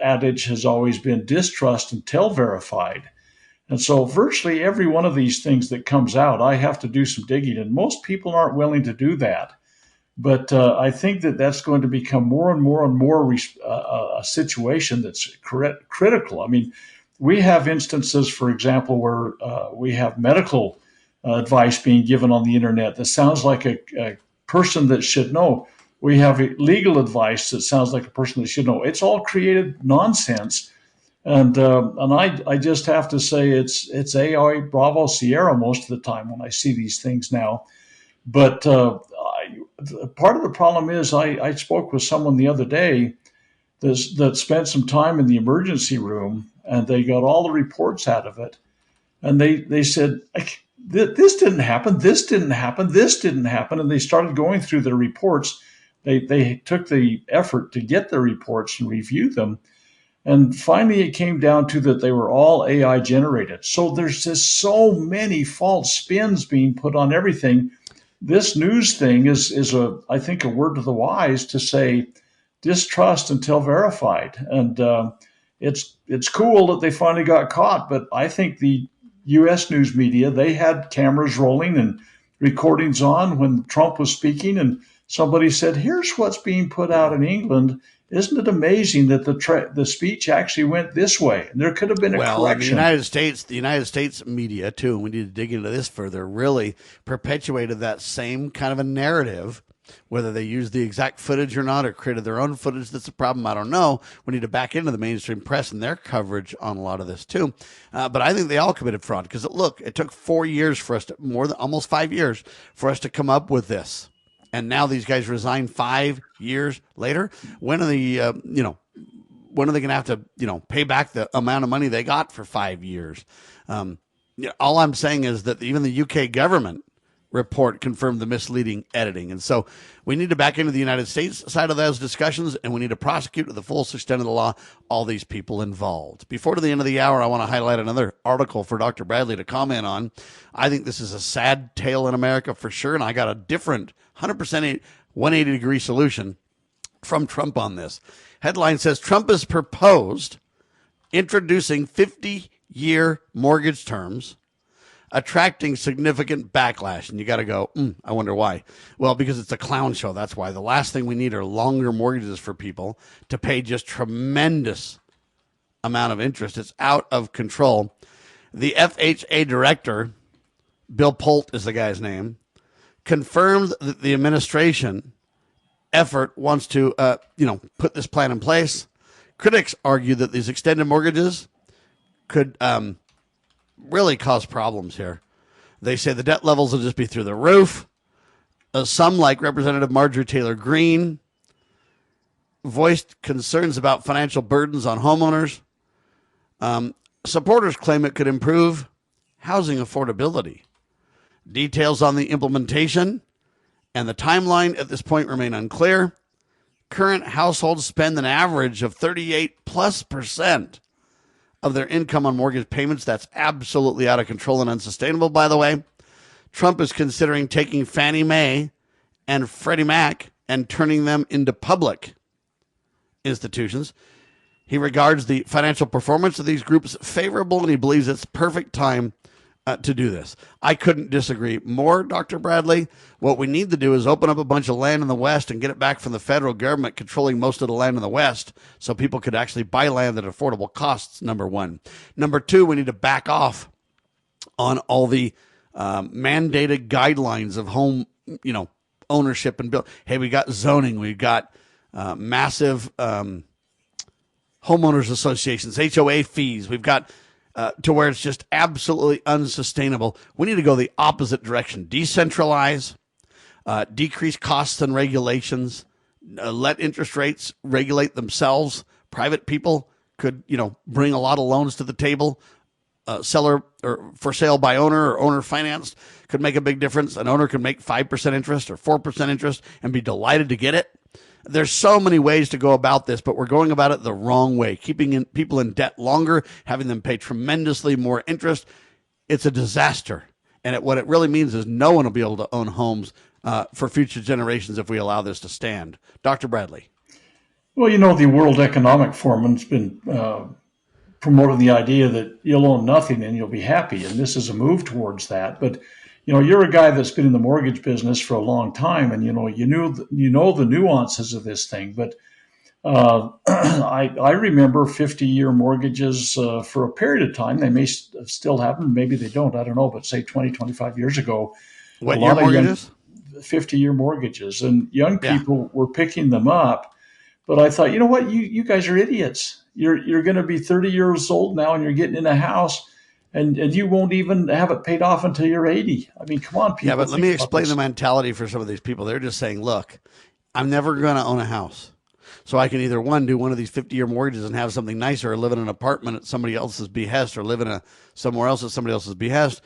S3: adage has always been distrust until verified. And so virtually every one of these things that comes out, I have to do some digging, and most people aren't willing to do that. But I think that that's going to become more and more and more a situation that's critical. I mean, we have instances, for example, where we have medical advice being given on the internet that sounds like a person that should know. We have legal advice that sounds like a person that should know. It's all created nonsense. And I just have to say it's AI Bravo Sierra most of the time when I see these things now. But part of the problem is I spoke with someone the other day that spent some time in the emergency room, and they got all the reports out of it. And they said, this didn't happen, this didn't happen, this didn't happen. And they started going through their reports. They took the effort to get the reports and review them. And finally, it came down to that they were all AI generated. So there's just so many false spins being put on everything. This news thing is I think, a word to the wise to say distrust until verified. And it's cool that they finally got caught. But I think the U.S. news media, they had cameras rolling and recordings on when Trump was speaking, and somebody said, "Here's what's being put out in England. Isn't it amazing that the speech actually went this way?" And there could have been a correction.
S2: The United States media, too, and we need to dig into this further, really perpetuated that same kind of a narrative. Whether they used the exact footage or not, or created their own footage, that's a problem. I don't know. We need to back into the mainstream press and their coverage on a lot of this, too. But I think they all committed fraud because, look, it took 4 years for us to, almost 5 years for us to come up with this. And now these guys resign 5 years later. When are when are they going to have to, pay back the amount of money they got for 5 years? All I'm saying is that even the UK government report confirmed the misleading editing. And so we need to back into the United States side of those discussions, and we need to prosecute to the fullest extent of the law all these people involved. Before to the end of the hour, I want to highlight another article for Dr. Bradley to comment on. I think this is a sad tale in America for sure, and I got a different 100% 180-degree solution from Trump on this. Headline says, Trump has proposed introducing 50-year mortgage terms, attracting significant backlash. And you got to go, I wonder why. Well, because it's a clown show. That's why. The last thing we need are longer mortgages for people to pay just tremendous amount of interest. It's out of control. The FHA director, Bill Polt is the guy's name, confirmed that the administration effort wants to, put this plan in place. Critics argue that these extended mortgages could really cause problems here. They say the debt levels will just be through the roof. Some, like Representative Marjorie Taylor Greene, voiced concerns about financial burdens on homeowners. Supporters claim it could improve housing affordability. Details on the implementation and the timeline at this point remain unclear. Current households spend an average of 38+% of their income on mortgage payments. That's absolutely out of control and unsustainable, by the way. Trump is considering taking Fannie Mae and Freddie Mac and turning them into public institutions. He regards the financial performance of these groups favorable, and he believes it's perfect time to do this. I couldn't disagree more, Dr. Bradley. What we need to do is open up a bunch of land in the West and get it back from the federal government controlling most of the land in the West so people could actually buy land at affordable costs, number one. Number two, we need to back off on all the mandated guidelines of home, ownership and build. Hey, we got zoning. We've got massive homeowners associations, HOA fees. We've got to where it's just absolutely unsustainable. We need to go the opposite direction. Decentralize, decrease costs and regulations, let interest rates regulate themselves. Private people could, bring a lot of loans to the table. Seller or for sale by owner or owner financed could make a big difference. An owner could make 5% interest or 4% interest and be delighted to get it. There's so many ways to go about this, but we're going about it the wrong way, keeping people in debt longer, having them pay tremendously more interest. It's a disaster. And what it really means is no one will be able to own homes for future generations if we allow this to stand. Dr. Bradley.
S3: Well, the World Economic Forum has been promoting the idea that you'll own nothing and you'll be happy. And this is a move towards that. But you're a guy that's been in the mortgage business for a long time, and you know the nuances of this thing. But I remember 50-year mortgages for a period of time. They may still have them, maybe they don't. I don't know. But say 20, 25 years ago,
S2: what year mortgages?
S3: 50-year mortgages, and young people were picking them up. But I thought, what, you guys are idiots. You're going to be 30 years old now, and you're getting in a house. And you won't even have it paid off until you're 80. I mean, come on, people.
S2: Yeah, but let me explain the mentality for some of these people. They're just saying, look, I'm never going to own a house. So I can either, one, do one of these 50-year mortgages and have something nicer, or live in an apartment at somebody else's behest, or live in somewhere else at somebody else's behest.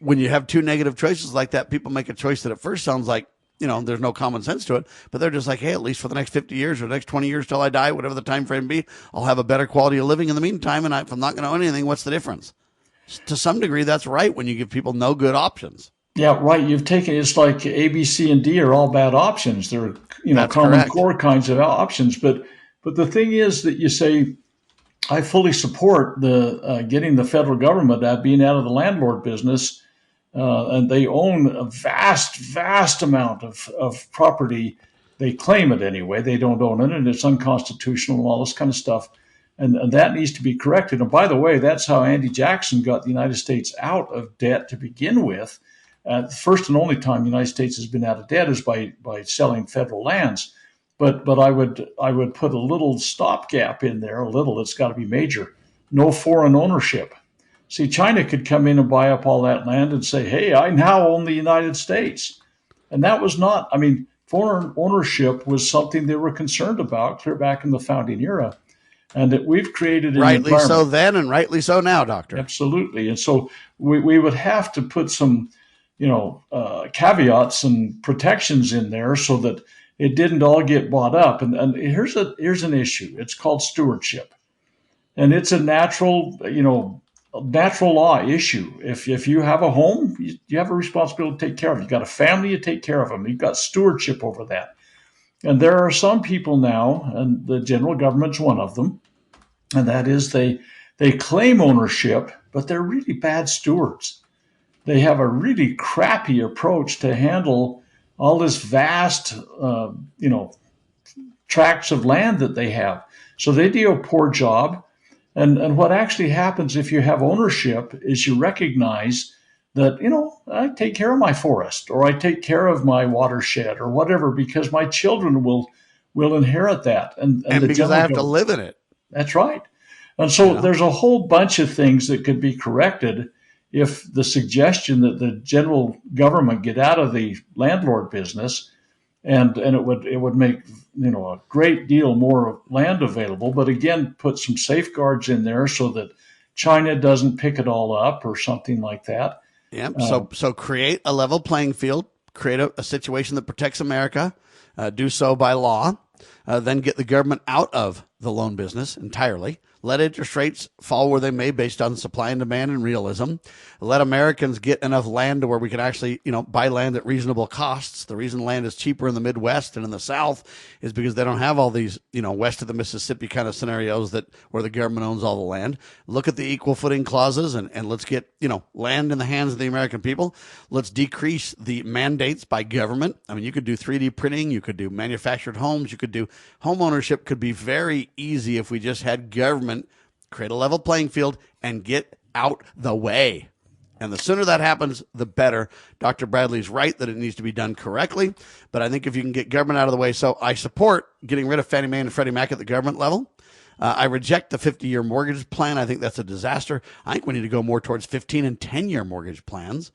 S2: when you have two negative choices like that, people make a choice that at first sounds like, there's no common sense to it, but they're just like, hey, at least for the next 50 years or the next 20 years till I die, whatever the time frame be, I'll have a better quality of living in the meantime. And if I'm not going to own anything, what's the difference? To some degree, that's right when you give people no good options.
S3: Yeah, right. It's like A, B, C, and D are all bad options. They're,
S2: That's
S3: common
S2: correct.
S3: core kinds of options. But the thing is that you say, I fully support the getting the federal government being out of the landlord business, and they own a vast amount of property. They claim it anyway. They don't own it, and it's unconstitutional and all this kind of stuff. And that needs to be corrected. And by the way, that's how Andy Jackson got the United States out of debt to begin with. The first and only time the United States has been out of debt is by selling federal lands. But I would put a little stopgap in there, it's got to be major. No foreign ownership. See, China could come in and buy up all that land and say, hey, I now own the United States. And that was not, foreign ownership was something they were concerned about clear back in the founding era. And that we've created an
S2: rightly so then and rightly so now, Doctor.
S3: Absolutely. And so we would have to put some, caveats and protections in there so that it didn't all get bought up. And here's an issue. It's called stewardship. And it's a natural law issue. If you have a home, you have a responsibility to take care of it. You've got a family, you take care of them. You've got stewardship over that. And there are some people now, and the general government's one of them, and that is they claim ownership, but they're really bad stewards. They have a really crappy approach to handle all this vast, tracts of land that they have. So they do a poor job. And what actually happens if you have ownership is you recognize that, I take care of my forest or I take care of my watershed or whatever because my children will inherit that. And
S2: because I have to live in it.
S3: That's right. And so there's a whole bunch of things that could be corrected if the suggestion that the general government get out of the landlord business and it would make a great deal more land available, but again put some safeguards in there so that China doesn't pick it all up or something like that.
S2: Yeah. So create a level playing field, create a situation that protects America, do so by law, then get the government out of the loan business entirely. Let interest rates fall where they may based on supply and demand and realism. Let Americans get enough land to where we can actually, buy land at reasonable costs. The reason land is cheaper in the Midwest and in the South is because they don't have all these, west of the Mississippi kind of scenarios where the government owns all the land. Look at the equal footing clauses and let's get, land in the hands of the American people. Let's decrease the mandates by government. You could do 3D printing. You could do manufactured homes. You could do home ownership could be very easy if we just had government create a level playing field and get out the way. And the sooner that happens, the better. Dr. Bradley's right that it needs to be done correctly. But I think if you can get government out of the way, so I support getting rid of Fannie Mae and Freddie Mac at the government level. I reject the 50-year mortgage plan. I think that's a disaster. I think we need to go more towards 15 and 10-year mortgage plans,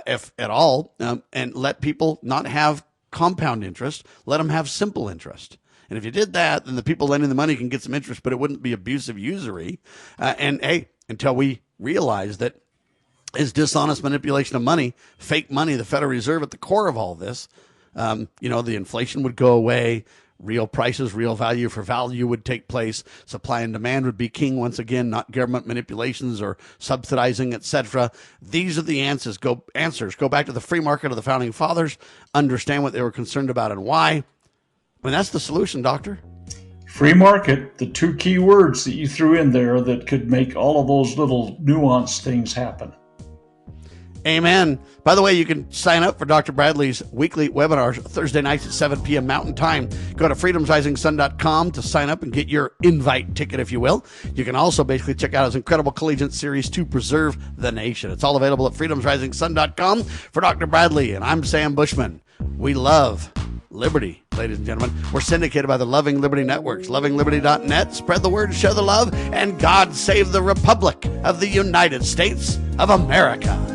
S2: if at all, and let people not have compound interest. Let them have simple interest. And if you did that, then the people lending the money can get some interest, but it wouldn't be abusive usury. Until we realize that is dishonest manipulation of money, fake money, the Federal Reserve at the core of all this, the inflation would go away. Real prices, real value for value would take place. Supply and demand would be king once again, not government manipulations or subsidizing, etc. These are the answers. Go back to the free market of the founding fathers, understand what they were concerned about and why. That's the solution, Doctor.
S3: Free market, the two key words that you threw in there that could make all of those little nuanced things happen.
S2: Amen. By the way, you can sign up for Dr. Bradley's weekly webinars Thursday nights at 7 p.m. Mountain Time. Go to freedomsrisingsun.com to sign up and get your invite ticket, if you will. You can also basically check out his incredible collegiate series, To Preserve the Nation. It's all available at freedomsrisingsun.com. For Dr. Bradley, and I'm Sam Bushman. We love liberty, ladies and gentlemen. We're syndicated by the Loving Liberty Networks, lovingliberty.net. Spread the word, show the love, and God save the Republic of the United States of America.